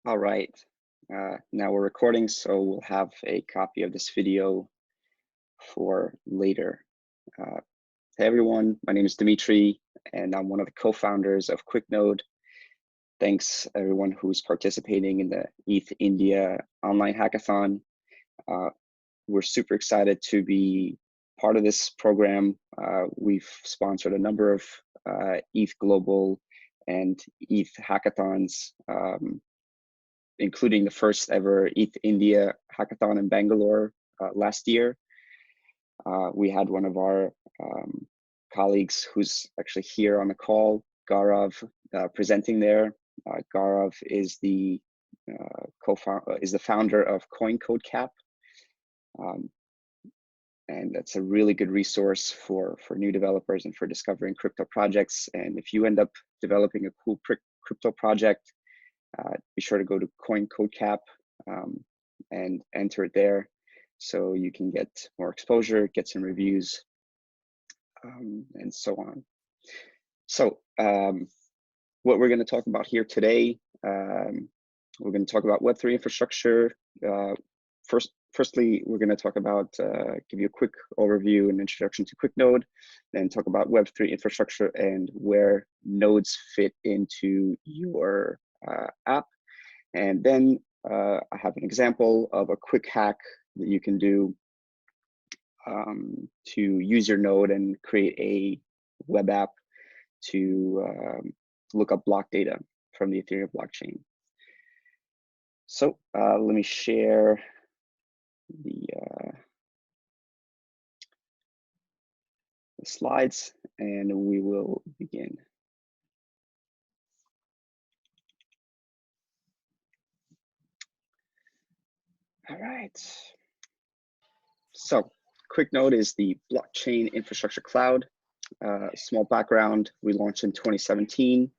All right, now we're recording, so we'll have a copy of this video for later. Hey everyone, my name is Dmitry, and I'm one of the co-founders of QuikNode. Thanks everyone who's participating in the ETHIndia online hackathon. We're super excited to be part of this program. We've sponsored a number of ETH Global and ETH hackathons, including the first ever ETHIndia hackathon in Bangalore last year. We had one of our colleagues who's actually here on the call, Gaurav, presenting there. Gaurav is the founder of CoinCode and that's a really good resource for new developers and for discovering crypto projects. And if you end up developing a cool crypto project, be sure to go to CoinCode and enter it there so you can get more exposure, get some reviews, and so on. So what we're going to talk about here today, we're going to talk about Web3 infrastructure. Firstly, we're going to talk about, give you a quick overview and introduction to QuikNode, then talk about Web3 infrastructure and where nodes fit into your app. And then I have an example of a quick hack that you can do to use your node and create a web app to look up block data from the Ethereum blockchain. So let me share the slides and we will begin. All right. So QuikNode is the blockchain infrastructure cloud. Small background, we launched in 2017.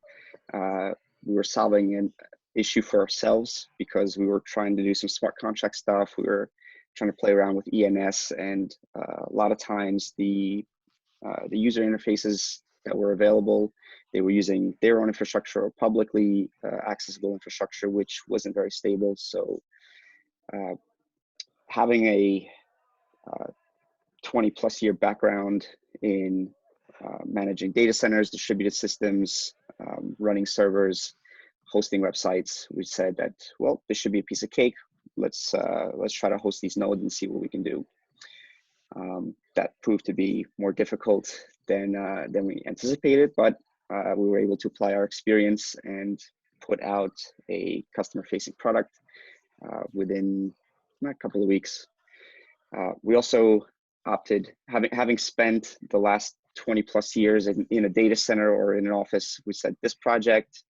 We were solving an issue for ourselves because we were trying to do some smart contract stuff. We were trying to play around with ENS, and a lot of times the user interfaces that were available, they were using their own infrastructure or publicly accessible infrastructure, which wasn't very stable. So having a 20+ year background in managing data centers, distributed systems, running servers, hosting websites, we said that, well, this should be a piece of cake. Let's try to host these nodes and see what we can do. That proved to be more difficult than we anticipated, but we were able to apply our experience and put out a customer-facing product within a couple of weeks. We also opted, having spent the last 20+ years in a data center or in an office, we said this project,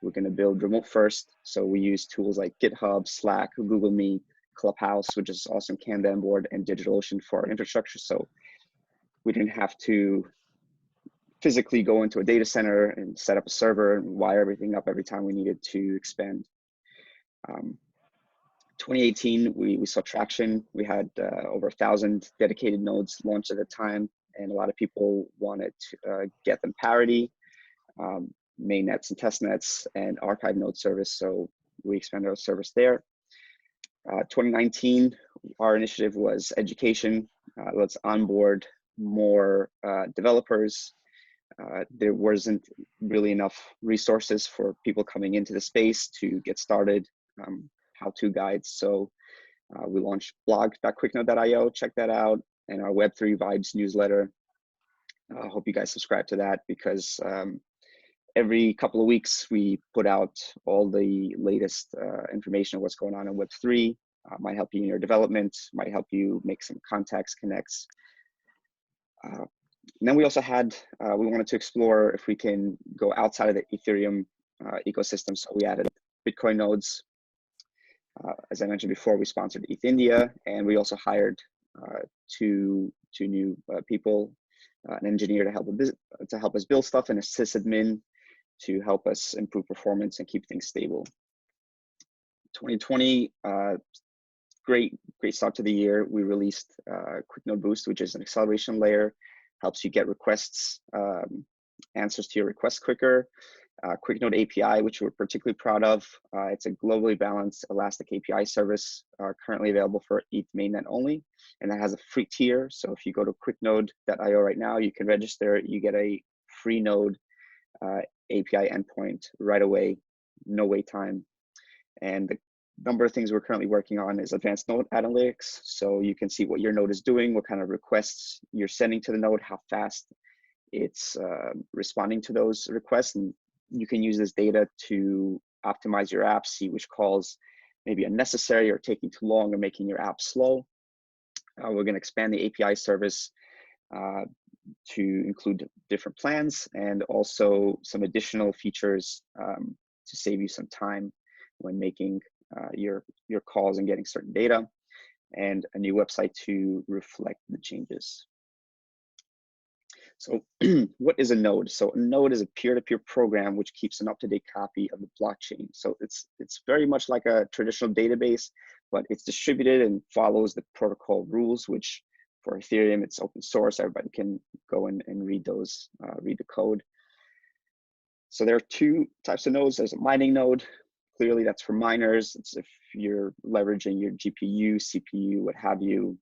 we're going to build remote first. So we use tools like GitHub, Slack, Google Meet, Clubhouse, which is awesome, Kanban board, and DigitalOcean for our infrastructure. So we didn't have to physically go into a data center and set up a server and wire everything up every time we needed to expand. 2018, we saw traction. We had over 1,000 dedicated nodes launched at the time, and a lot of people wanted to get them parity, mainnets and testnets, and archive node service. So we expanded our service there. 2019, our initiative was education. Let's onboard more developers. There wasn't really enough resources for people coming into the space to get started. How-to guides. So we launched blog.quicknode.io, check that out, and our Web3 Vibes newsletter. I hope you guys subscribe to that because every couple of weeks we put out all the latest information of what's going on in Web3. Might help you in your development, might help you make some contacts, connects. And then we also had, we wanted to explore if we can go outside of the Ethereum ecosystem. So we added Bitcoin nodes. As I mentioned before, we sponsored ETHIndia, and we also hired two new people, an engineer to help us build stuff, and a sysadmin to help us improve performance and keep things stable. 2020, great start to the year. We released QuikNode Boost, which is an acceleration layer, helps you get requests, answers to your requests quicker. QuikNode API, which we're particularly proud of. It's a globally balanced Elastic API service currently available for ETH mainnet only, and that has a free tier. So if you go to QuikNode.io right now, you can register. You get a free node API endpoint right away, no wait time. And the number of things we're currently working on is advanced node analytics. So you can see what your node is doing, what kind of requests you're sending to the node, how fast it's responding to those requests. And you can use this data to optimize your app, see which calls may be unnecessary or taking too long or making your app slow. We're going to expand the API service to include different plans and also some additional features to save you some time when making your calls and getting certain data, and a new website to reflect the changes. So what is a node? So a node is a peer-to-peer program which keeps an up-to-date copy of the blockchain. So it's very much like a traditional database, but it's distributed and follows the protocol rules, which for Ethereum, it's open source. Everybody can go in and read those, read the code. So there are two types of nodes. There's a mining node. Clearly that's for miners. It's if you're leveraging your GPU, CPU, what have you,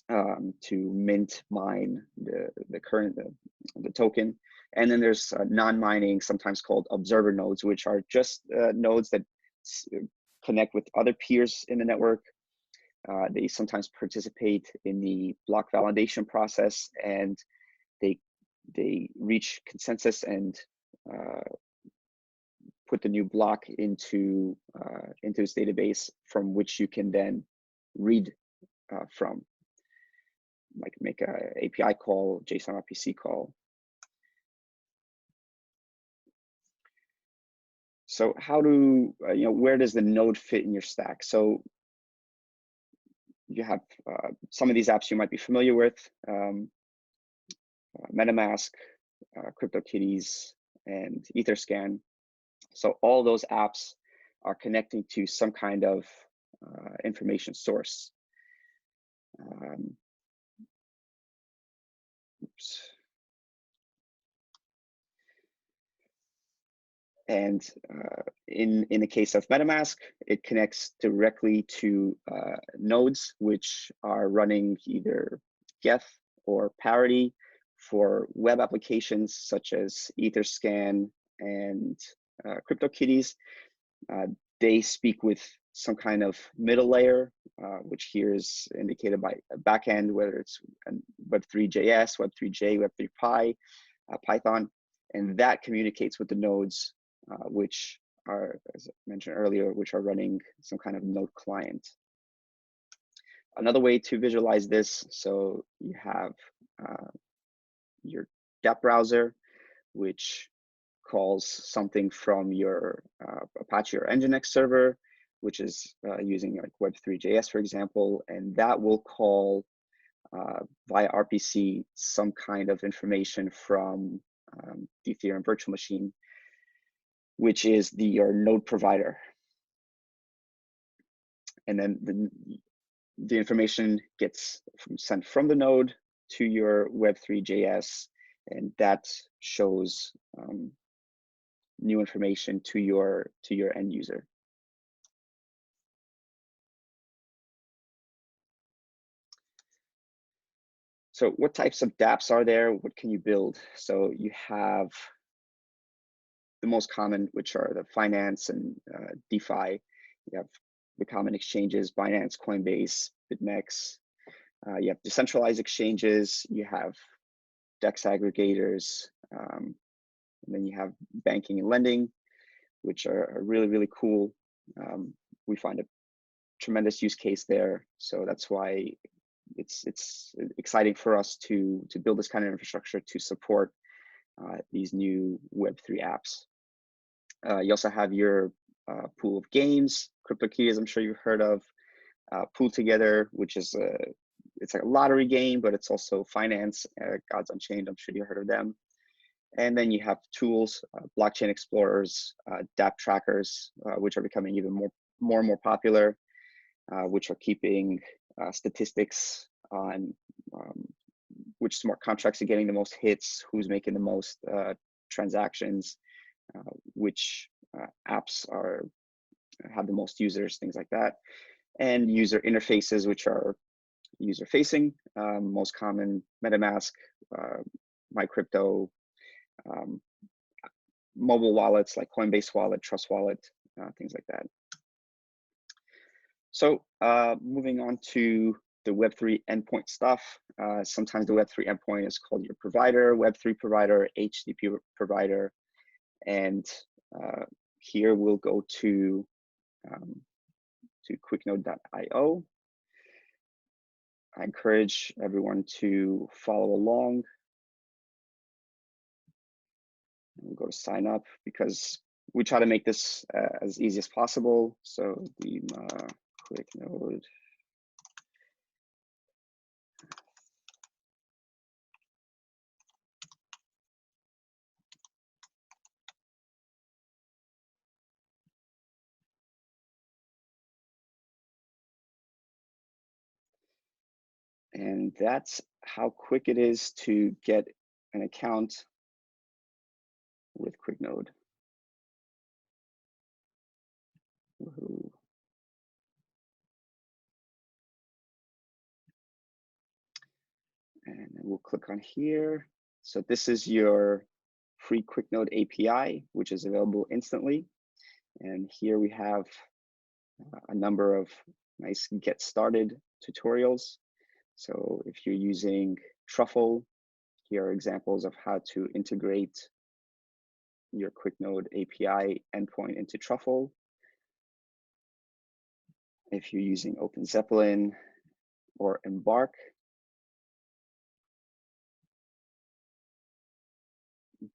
to mine the token. And then there's non-mining, sometimes called observer nodes, which are just nodes that connect with other peers in the network. They sometimes participate in the block validation process, and they reach consensus and put the new block into this database from which you can then read from, like make a API call, JSON RPC call. So how do, where does the node fit in your stack? So you have some of these apps you might be familiar with, MetaMask, CryptoKitties, and EtherScan. So all those apps are connecting to some kind of information source. Oops. And in the case of MetaMask, it connects directly to nodes which are running either Geth or Parity for web applications such as EtherScan and CryptoKitties. They speak with some kind of middle layer, which here is indicated by a backend, whether it's Web3.js, Web3.j, Web3.py, Python, and that communicates with the nodes, which are, as I mentioned earlier, which are running some kind of node client. Another way to visualize this, so you have your dApp browser, which calls something from your Apache or Nginx server, which is using like Web3.js, for example, and that will call via RPC some kind of information from the Ethereum virtual machine, which is your node provider. And then the information gets sent from the node to your Web3.js, and that shows new information to your end user. So what types of dApps are there? What can you build? So you have the most common, which are the finance and DeFi. You have the common exchanges, Binance, Coinbase, BitMEX. You have decentralized exchanges. You have DEX aggregators. And then you have banking and lending, which are really, really cool. We find a tremendous use case there. So that's why it's exciting for us to build this kind of infrastructure to support these new Web3 apps. You also have your pool of games, CryptoKitties, I'm sure you've heard of, Pool Together, which is it's like a lottery game, but it's also finance, Gods Unchained, I'm sure you heard of them. And then you have tools, blockchain explorers, dApp trackers, which are becoming even more and more popular, which are keeping statistics on which smart contracts are getting the most hits, who's making the most transactions, which apps have the most users, things like that, and user interfaces, which are user-facing, most common MetaMask, MyCrypto, mobile wallets like Coinbase Wallet, Trust Wallet, things like that. So moving on to the Web3 endpoint stuff. Sometimes the Web3 endpoint is called your provider, Web3 provider, HTTP provider. And here we'll go to QuikNode.io. I encourage everyone to follow along. We'll go to sign up because we try to make this as easy as possible. So the QuikNode. And that's how quick it is to get an account with QuikNode. Woohoo. And then we'll click on here. So this is your free QuikNode API, which is available instantly. And here we have a number of nice get started tutorials. So if you're using Truffle, here are examples of how to integrate your QuikNode API endpoint into Truffle. If you're using OpenZeppelin or Embark,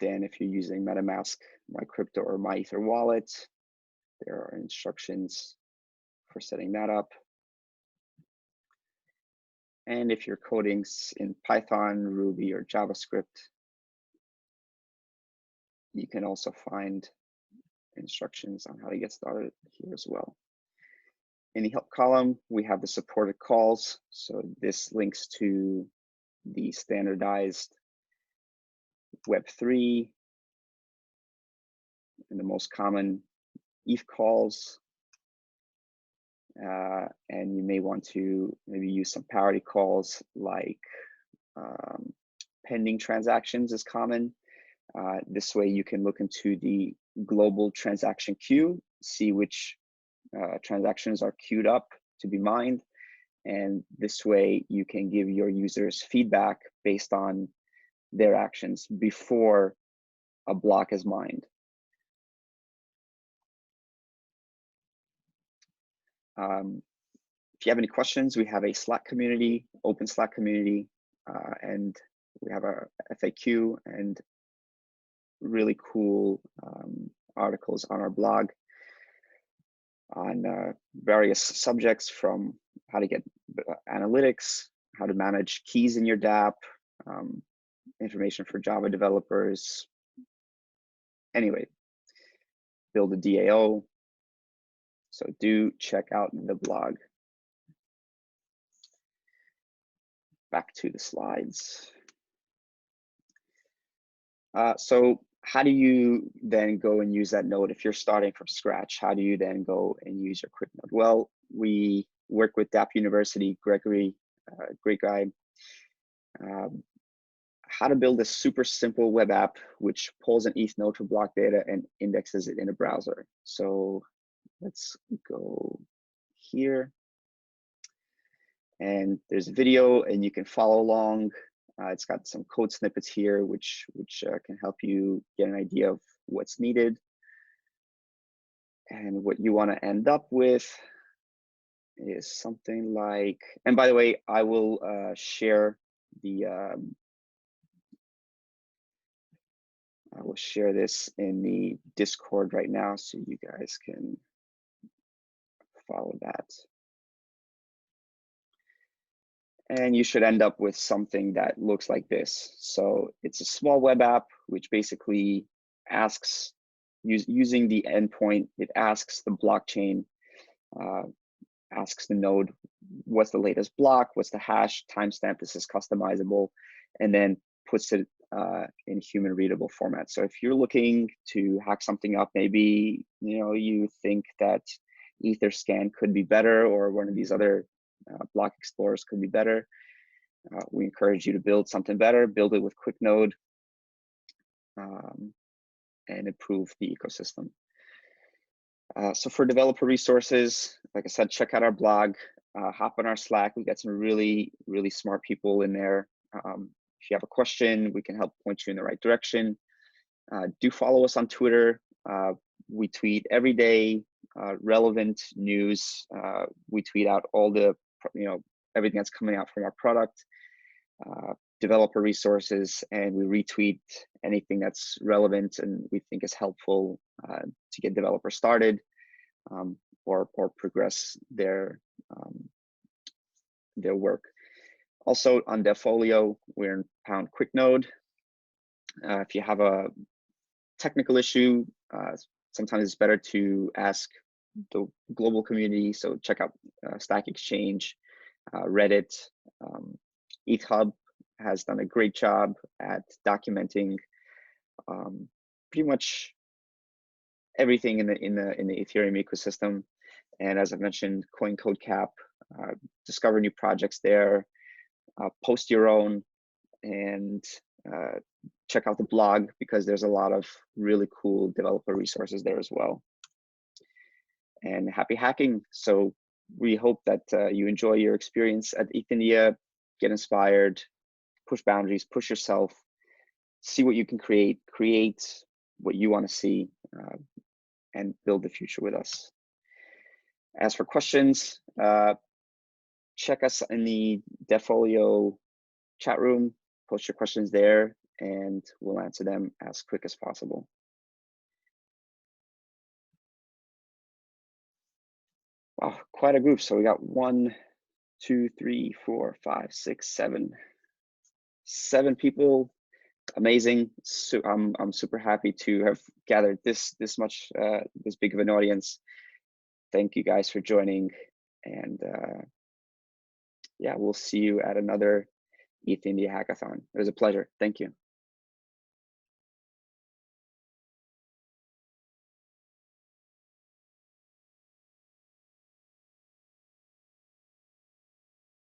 then if you're using MetaMask, MyCrypto, or MyEther wallet, there are instructions for setting that up. And if you're coding in Python, Ruby, or JavaScript, you can also find instructions on how to get started here as well. In the help column, we have the supported calls. So this links to the standardized Web3 and the most common ETH calls. And you may want to maybe use some parity calls like pending transactions is common. This way you can look into the global transaction queue, see which transactions are queued up to be mined. And this way you can give your users feedback based on their actions before a block is mined. If you have any questions, we have a Slack community, open Slack community, and we have a FAQ and really cool articles on our blog on various subjects, from how to get analytics, how to manage keys in your dApp, information for Java developers. Anyway, build a DAO. So do check out the blog. Back to the slides. So how do you then go and use that node if you're starting from scratch? How do you then go and use your QuikNode? Well, we work with Dapp University, Gregory, great guy. How to build a super simple web app which pulls an ETH node for block data and indexes it in a browser. So let's go here. And there's a video and you can follow along. It's got some code snippets here, which can help you get an idea of what's needed and what you want to end up with is something like, and by the way, I will share the, I will share this in the Discord right now so you guys can follow that. And you should end up with something that looks like this. So it's a small web app, which basically asks, using the endpoint, it asks the blockchain, asks the node, what's the latest block, what's the hash, timestamp, this is customizable, and then puts it in human readable format. So if you're looking to hack something up, maybe you think that Etherscan could be better, or one of these other block explorers could be better, we encourage you to build something better, build it with QuikNode, and improve the ecosystem. So for developer resources, like I said, check out our blog, hop on our Slack. We got some really, really smart people in there. If you have a question, we can help point you in the right direction. Do follow us on Twitter. We tweet every day, relevant news. We tweet out all the, everything that's coming out from our product, developer resources, and we retweet anything that's relevant and we think is helpful to get developers started or progress their work. Also on Devfolio, we're in #QuikNode. If you have a technical issue, sometimes it's better to ask the global community. So check out Stack Exchange, Reddit. ETHUB has done a great job at documenting pretty much everything in the Ethereum ecosystem. And as I mentioned, CoinCodeCap, discover new projects there, post your own, and check out the blog because there's a lot of really cool developer resources there as well. And happy hacking. So we hope that you enjoy your experience at ETHIndia, get inspired, push boundaries, push yourself, see what you can create what you want to see, and build the future with us. As for questions, check us in the Devfolio chat room, post your questions there, and we'll answer them as quick as possible. Wow, quite a group. So we got 1, 2, 3, 4, 5, 6, 7 people. Amazing. So I'm super happy to have gathered this much, this big of an audience. Thank you guys for joining, and yeah, we'll see you at another ETHIndia hackathon. It was a pleasure. Thank you.